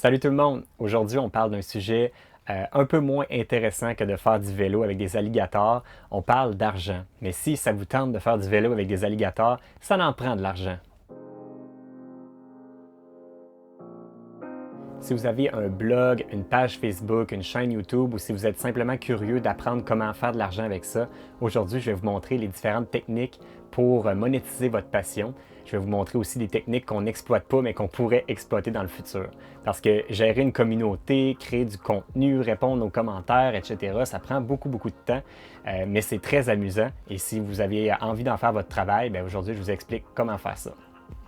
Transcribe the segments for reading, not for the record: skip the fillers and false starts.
Salut tout le monde! Aujourd'hui, on parle d'un sujet un peu moins intéressant que de faire du vélo avec des alligators. On parle d'argent. Mais si ça vous tente de faire du vélo avec des alligators, ça en prend de l'argent. Si vous avez un blog, une page Facebook, une chaîne YouTube ou si vous êtes simplement curieux d'apprendre comment faire de l'argent avec ça, aujourd'hui, je vais vous montrer les différentes techniques pour monétiser votre passion. Je vais vous montrer aussi des techniques qu'on n'exploite pas mais qu'on pourrait exploiter dans le futur. Parce que gérer une communauté, créer du contenu, répondre aux commentaires, etc., ça prend beaucoup de temps, mais c'est très amusant. Et si vous avez envie d'en faire votre travail, bien aujourd'hui, je vous explique comment faire ça.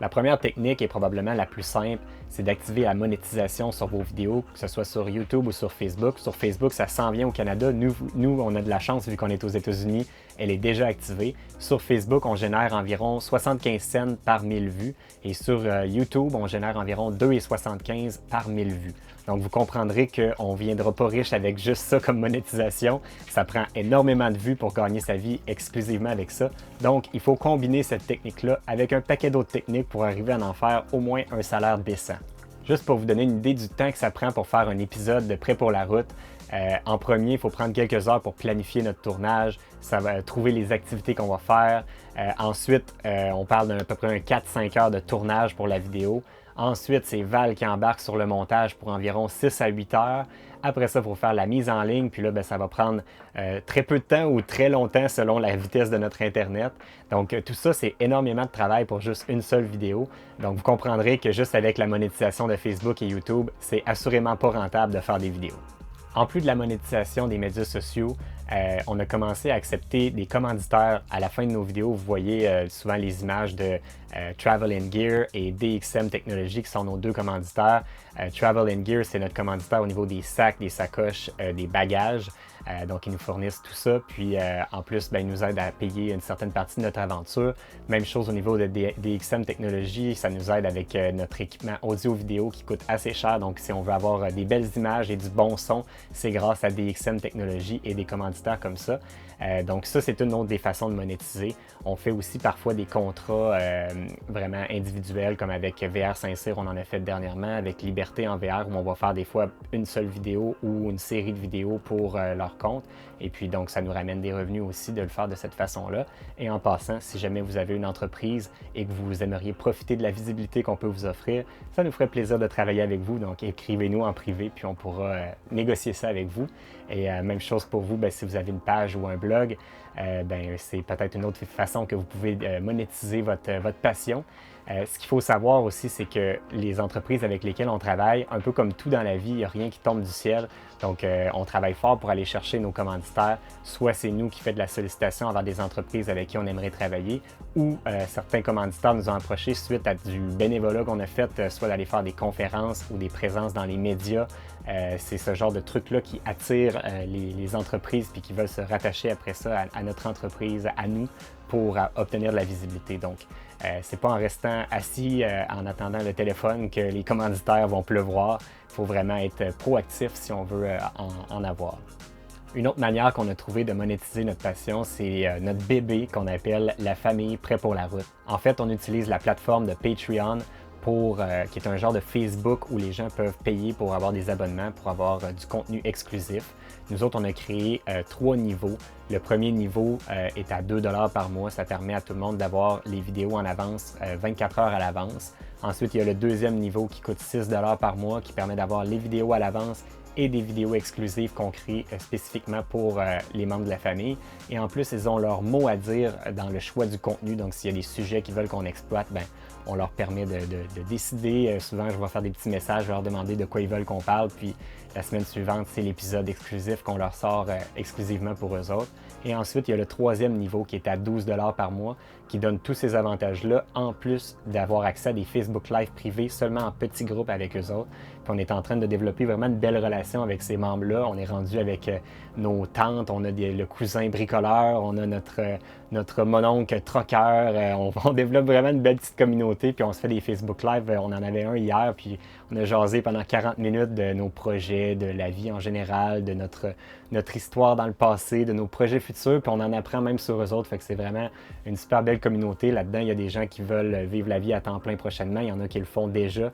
La première technique est probablement la plus simple, c'est d'activer la monétisation sur vos vidéos, que ce soit sur YouTube ou sur Facebook. Sur Facebook, ça s'en vient au Canada. Nous, on a de la chance vu qu'on est aux États-Unis, elle est déjà activée. Sur Facebook, on génère environ 75 cents par 1000 vues et sur YouTube, on génère environ 2,75 par 1000 vues. Donc, vous comprendrez qu'on ne viendra pas riche avec juste ça comme monétisation. Ça prend énormément de vues pour gagner sa vie exclusivement avec ça. Donc, il faut combiner cette technique-là avec un paquet d'autres techniques pour arriver à en faire au moins un salaire décent. Juste pour vous donner une idée du temps que ça prend pour faire un épisode de Prêt pour la route, en premier, il faut prendre quelques heures pour planifier notre tournage, ça va trouver les activités qu'on va faire. Ensuite, on parle d'à peu près un 4-5 heures de tournage pour la vidéo. Ensuite, c'est Val qui embarque sur le montage pour environ 6 à 8 heures. Après ça, il faut faire la mise en ligne, puis là, ça va prendre très peu de temps ou très longtemps selon la vitesse de notre Internet. Donc, tout ça, c'est énormément de travail pour juste une seule vidéo. Donc, vous comprendrez que juste avec la monétisation de Facebook et YouTube, c'est assurément pas rentable de faire des vidéos. En plus de la monétisation des médias sociaux, on a commencé à accepter des commanditaires à la fin de nos vidéos. Vous voyez souvent les images de Travel Gear et DXM Technologies qui sont nos deux commanditaires. Travel Gear, c'est notre commanditaire au niveau des sacs, des sacoches, des bagages. Donc, ils nous fournissent tout ça. Puis, en plus, ils nous aident à payer une certaine partie de notre aventure. Même chose au niveau de DXM Technologies, ça nous aide avec notre équipement audio-vidéo qui coûte assez cher. Donc, si on veut avoir des belles images et du bon son, c'est grâce à DXM Technologies et des commanditaires comme ça. Donc, ça, c'est une autre des façons de monétiser. On fait aussi parfois des contrats vraiment individuels, comme avec VR Saint-Cyr, on en a fait dernièrement, avec Liberté en VR, où on va faire des fois une seule vidéo ou une série de vidéos pour leur compte. Et puis, donc, ça nous ramène des revenus aussi de le faire de cette façon-là. Et en passant, si jamais vous avez une entreprise et que vous aimeriez profiter de la visibilité qu'on peut vous offrir, ça nous ferait plaisir de travailler avec vous. Donc, écrivez-nous en privé, puis on pourra négocier ça avec vous. Et même chose pour vous, si vous avez une page ou un blog, c'est peut-être une autre façon que vous pouvez monétiser votre passion. Ce qu'il faut savoir aussi, c'est que les entreprises avec lesquelles on travaille, un peu comme tout dans la vie, il n'y a rien qui tombe du ciel. Donc, on travaille fort pour aller chercher nos commanditaires. Soit c'est nous qui faisons de la sollicitation envers des entreprises avec qui on aimerait travailler, ou certains commanditaires nous ont approchés suite à du bénévolat qu'on a fait, soit d'aller faire des conférences ou des présences dans les médias. C'est ce genre de truc-là qui attire les entreprises puis qui veulent se rattacher après ça à notre entreprise, à nous, pour obtenir de la visibilité. Donc, c'est pas en restant assis en attendant le téléphone que les commanditaires vont pleuvoir. Il faut vraiment être proactif si on veut en avoir. Une autre manière qu'on a trouvé de monétiser notre passion, c'est notre bébé qu'on appelle la famille Prêt pour la route. En fait, on utilise la plateforme de Patreon qui est un genre de Facebook où les gens peuvent payer pour avoir des abonnements, pour avoir du contenu exclusif. Nous autres, on a créé 3 niveaux. Le premier niveau est à 2 $ par mois. Ça permet à tout le monde d'avoir les vidéos en avance, 24 heures à l'avance. Ensuite, il y a le deuxième niveau qui coûte 6 $ par mois, qui permet d'avoir les vidéos à l'avance et des vidéos exclusives qu'on crée spécifiquement pour les membres de la famille. Et en plus, ils ont leur mot à dire dans le choix du contenu. Donc, s'il y a des sujets qu'ils veulent qu'on exploite, on leur permet de décider. Souvent, je vais faire des petits messages, je vais leur demander de quoi ils veulent qu'on parle. Puis, la semaine suivante, c'est l'épisode exclusif qu'on leur sort exclusivement pour eux autres. Et ensuite, il y a le troisième niveau qui est à 12 $ par mois, qui donne tous ces avantages-là, en plus d'avoir accès à des Facebook Live privés seulement en petits groupes avec eux autres. Puis on est en train de développer vraiment une belle relation avec ces membres-là. On est rendu avec nos tantes, on a le cousin bricoleur, on a notre mononcle troqueur. On développe vraiment une belle petite communauté, puis on se fait des Facebook Live. On en avait un hier, puis On a jasé pendant 40 minutes de nos projets, de la vie en général, de notre histoire dans le passé, de nos projets futurs, puis on en apprend même sur eux autres. Fait que c'est vraiment une super belle communauté. Là-dedans, il y a des gens qui veulent vivre la vie à temps plein prochainement. Il y en a qui le font déjà.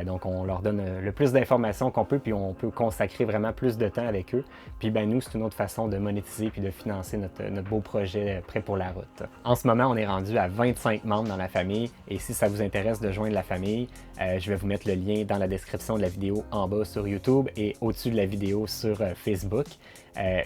Donc, on leur donne le plus d'informations qu'on peut, puis on peut consacrer vraiment plus de temps avec eux. Puis, ben nous, c'est une autre façon de monétiser puis de financer notre beau projet prêt pour la route. En ce moment, on est rendu à 25 membres dans la famille. Et si ça vous intéresse de joindre la famille, je vais vous mettre le lien dans la description de la vidéo en bas sur YouTube et au-dessus de la vidéo sur Facebook.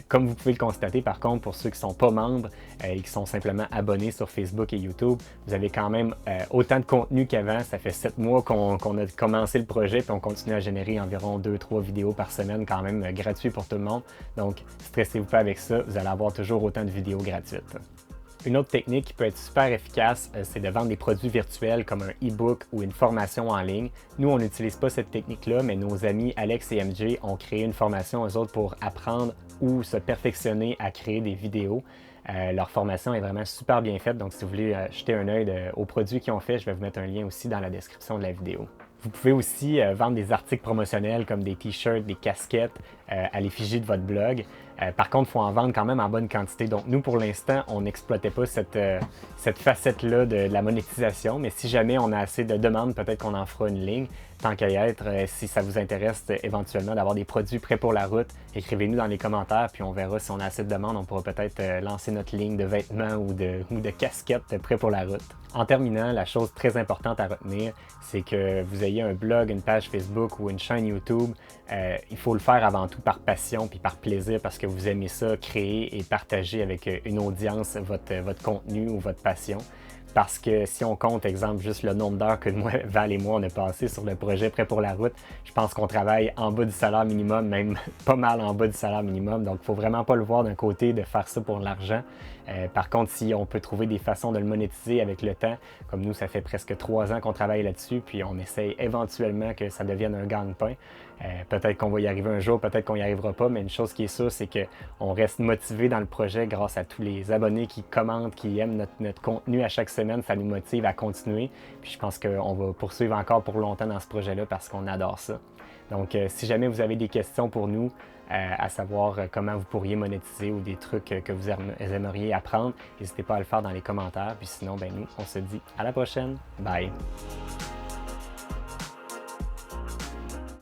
Comme vous pouvez le constater, par contre, pour ceux qui ne sont pas membres et qui sont simplement abonnés sur Facebook et YouTube, vous avez quand même autant de contenu qu'avant. Ça fait 7 mois qu'on a commencé le projet, puis on continue à générer environ 2-3 vidéos par semaine, quand même gratuit pour tout le monde. Donc, stressez-vous pas avec ça, vous allez avoir toujours autant de vidéos gratuites. Une autre technique qui peut être super efficace, c'est de vendre des produits virtuels comme un e-book ou une formation en ligne. Nous, on n'utilise pas cette technique-là, mais nos amis Alex et MJ ont créé une formation, eux autres, pour apprendre ou se perfectionner à créer des vidéos. Leur formation est vraiment super bien faite, donc si vous voulez jeter un œil aux produits qu'ils ont fait, je vais vous mettre un lien aussi dans la description de la vidéo. Vous pouvez aussi vendre des articles promotionnels comme des t-shirts, des casquettes à l'effigie de votre blog. Par contre, il faut en vendre quand même en bonne quantité. Donc nous, pour l'instant, on n'exploitait pas cette facette-là de la monétisation, mais si jamais on a assez de demandes, peut-être qu'on en fera une ligne. Tant qu'à y être, si ça vous intéresse éventuellement d'avoir des produits prêts pour la route, écrivez-nous dans les commentaires, puis on verra si on a assez de demandes. On pourra peut-être lancer notre ligne de vêtements ou de casquettes prêts pour la route. En terminant, la chose très importante à retenir, c'est que vous ayez un blog, une page Facebook ou une chaîne YouTube. Il faut le faire avant tout par passion puis par plaisir parce que vous aimez ça, créer et partager avec une audience votre contenu ou votre passion. Parce que si on compte, exemple, juste le nombre d'heures que moi, Val et moi, on a passé sur le projet Prêt pour la route, je pense qu'on travaille en bas du salaire minimum, même pas mal en bas du salaire minimum. Donc, il ne faut vraiment pas le voir d'un côté de faire ça pour l'argent. Par contre, si on peut trouver des façons de le monétiser avec le temps, comme nous, ça fait presque 3 ans qu'on travaille là-dessus, puis on essaye éventuellement que ça devienne un gagne-pain. Peut-être qu'on va y arriver un jour, peut-être qu'on n'y arrivera pas, mais une chose qui est sûre, c'est qu'on reste motivé dans le projet grâce à tous les abonnés qui commentent, qui aiment notre contenu à chaque semaine. Ça nous motive à continuer. Puis je pense qu'on va poursuivre encore pour longtemps dans ce projet-là parce qu'on adore ça. Donc, si jamais vous avez des questions pour nous, à savoir comment vous pourriez monétiser ou des trucs que vous aimeriez apprendre, n'hésitez pas à le faire dans les commentaires. Puis sinon, ben nous, on se dit à la prochaine. Bye!